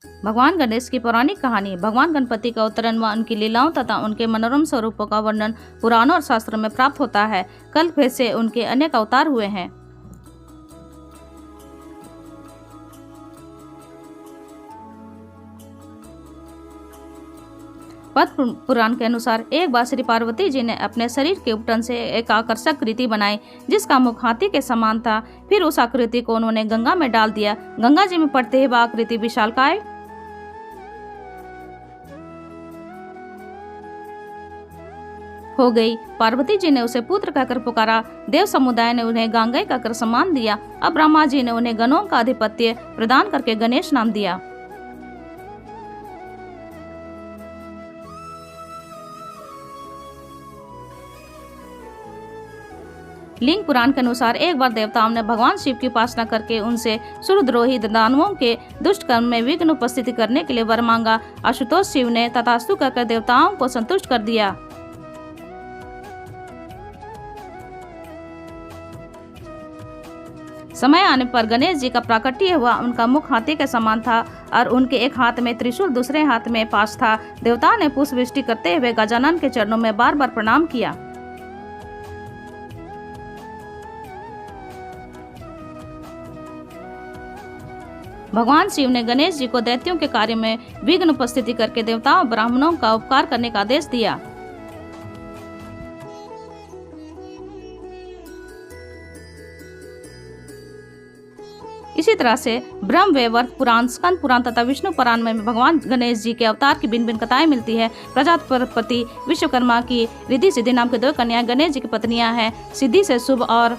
भगवान गणेश की पौराणिक कहानी। भगवान गणपति का अवतरण व उनकी लीलाओं तथा उनके मनोरम स्वरूपों का वर्णन पुराणों और शास्त्रों में प्राप्त होता है। कल्प भेद से उनके अनेक अवतार हुए हैं। पद्म पुराण के अनुसार एक बार श्री पार्वती जी ने अपने शरीर के उपटन से एक आकर्षक कृति बनाई जिसका मुख हाथी के समान था। फिर उस आकृति को उन्होंने गंगा में डाल दिया। गंगा जी में पड़ते ही वह आकृति विशालकाय हो गई। पार्वती जी ने उसे पुत्र कहकर पुकारा। देव समुदाय ने उन्हें गांगेय कहकर सम्मान दिया। अब ब्रह्मा जी ने उन्हें गणों का आधिपत्य प्रदान करके गणेश नाम दिया। लिंग पुराण के अनुसार एक बार देवताओं ने भगवान शिव की उपासना करके उनसे सूर्यद्रोही दानवों के दुष्ट कर्म में विघ्न उपस्थित करने के लिए वर मांगा। आशुतोष शिव ने तथास्तु कहकर देवताओं को संतुष्ट कर दिया। समय आने पर गणेश जी का प्राकट्य हुआ। उनका मुख हाथी के समान था और उनके एक हाथ में त्रिशूल दूसरे हाथ में पाश था। देवताओं ने पुष्पवृष्टि करते हुए गजानन के चरणों में बार बार प्रणाम किया। भगवान शिव ने गणेश जी को दैत्यों के कार्य में विघ्न उपस्थिति करके देवताओं ब्राह्मणों का उपकार करने का आदेश दिया। इसी तरह से ब्रह्म वैवर्त पुराण, स्कंद पुराण तथा विष्णु पुराण में भगवान गणेश जी के अवतार की भिन्न भिन्न कथाएं मिलती है। प्रजापति विश्वकर्मा की रिद्धि सिद्धि नाम की 2 कन्याएं गणेश जी की पत्नियां हैं। सिद्धि से शुभ और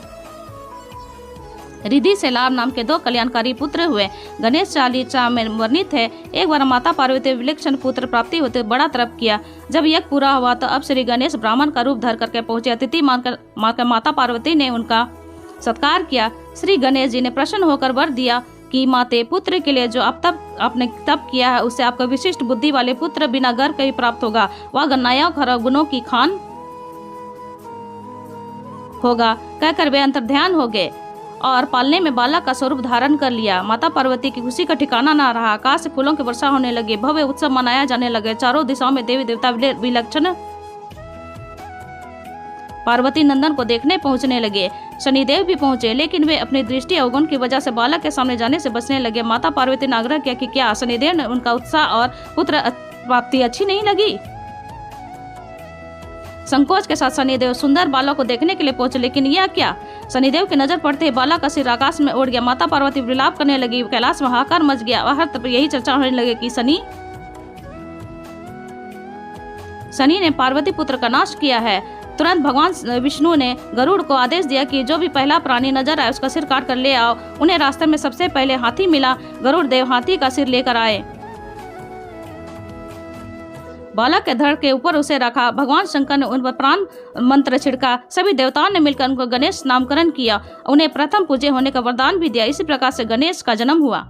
रिद्धि से लाभ नाम के 2 कल्याणकारी पुत्र हुए। गणेश चालीसा में वर्णित है, एक बार माता पार्वती विलक्षण पुत्र प्राप्ति होते बड़ा तप किया। जब यज्ञ पूरा हुआ तो अब श्री गणेश ब्राह्मण का रूप धर करके पहुंचे। अतिथि मानकर माता पार्वती ने उनका सत्कार किया। श्री गणेश जी ने प्रसन्न होकर वर दिया कि माते, पुत्र के लिए जो अब तक आपने तप किया है उससे आपका विशिष्ट बुद्धि वाले पुत्र बिना गर्भ के ही प्राप्त होगा। वह गन्नाया खरा गुणों की खान होगा। कहकर वे अंतर्ध्यान हो गए और पालने में बालक का स्वरूप धारण कर लिया। माता पार्वती की खुशी का ठिकाना न रहा। आकाश से फूलों की वर्षा होने लगी। भव्य उत्सव मनाया जाने लगे। चारों दिशाओं में देवी देवता विलक्षण पार्वती नंदन को देखने पहुंचने लगे। शनिदेव भी पहुंचे, लेकिन वे अपनी दृष्टि अवगुण की वजह से बालक के सामने जाने से बचने लगे। माता पार्वती ने आग्रह किया कि क्या शनिदेव ने उनका उत्साह और पुत्र प्राप्ति अच्छी नहीं लगी। संकोच के साथ शनिदेव सुंदर बालक को देखने के लिए पहुंचे, लेकिन यह क्या। शनिदेव की नजर पड़ते ही बालक का सिर आकाश में उड़ गया। माता पार्वती विलाप करने लगी। कैलाश में हाहाकार मच गया। हर तरफ यही चर्चा होने लगी कि शनि ने पार्वती पुत्र का नाश किया है। तुरंत भगवान विष्णु ने गरुड़ को आदेश दिया कि जो भी पहला प्राणी नजर आए उसका सिर काट कर ले आओ। उन्हें रास्ते में सबसे पहले हाथी मिला। गरुड़ देव हाथी का सिर लेकर आए। बालक के धड़ के ऊपर उसे रखा। भगवान शंकर ने उन पर प्राण मंत्र छिड़का। सभी देवताओं ने मिलकर उनको गणेश नामकरण किया। उन्हें प्रथम पूज्य होने का वरदान भी दिया। इसी प्रकार से गणेश का जन्म हुआ।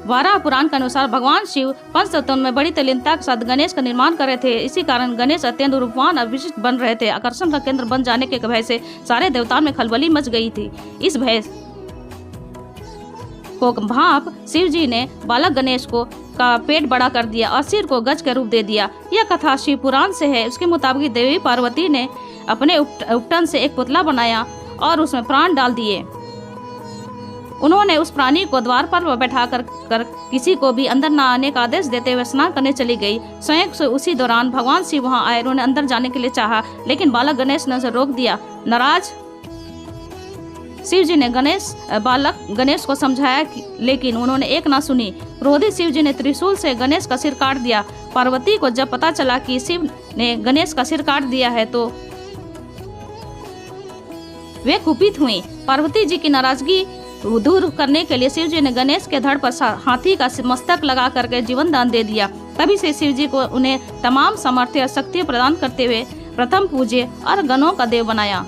वाराह पुराण के अनुसार भगवान शिव पंचतत्वों में बड़ी तल्लीनता के साथ गणेश का निर्माण कर रहे थे। इसी कारण गणेश अत्यंत रूपवान और विशिष्ट बन रहे थे। आकर्षण का केंद्र बन जाने के भय से सारे देवताओं में खलबली मच गई थी। इस भय को भाप शिव जी ने बालक गणेश का पेट बड़ा कर दिया और सिर को गज के रूप दे दिया। यह कथा शिव पुराण से है। उसके मुताबिक देवी पार्वती ने अपने उपटन से एक पुतला बनाया और उसमें प्राण डाल दिए। उन्होंने उस प्राणी को द्वार पर बैठा कर किसी को भी अंदर न आने का आदेश देते हुए स्नान करने चली गई। स्वयं से उसी दौरान भगवान शिव वहां आए। उन्होंने अंदर जाने के लिए चाहा, लेकिन बालक गणेश ने उसे रोक दिया। नाराज शिव जी ने बालक गणेश को समझाया, लेकिन उन्होंने एक ना सुनी। क्रोधित शिव जी ने त्रिशूल से गणेश का सिर काट दिया। पार्वती को जब पता चला कि शिव ने गणेश का सिर काट दिया है तो वे कुपित हुई। पार्वती जी की नाराजगी दूर करने के लिए शिव जी ने गणेश के धड़ पर हाथी का मस्तक लगा करके जीवन दान दे दिया। तभी से शिव जी को उन्हें तमाम सामर्थ्य और शक्ति प्रदान करते हुए प्रथम पूज्य और गणों का देव बनाया।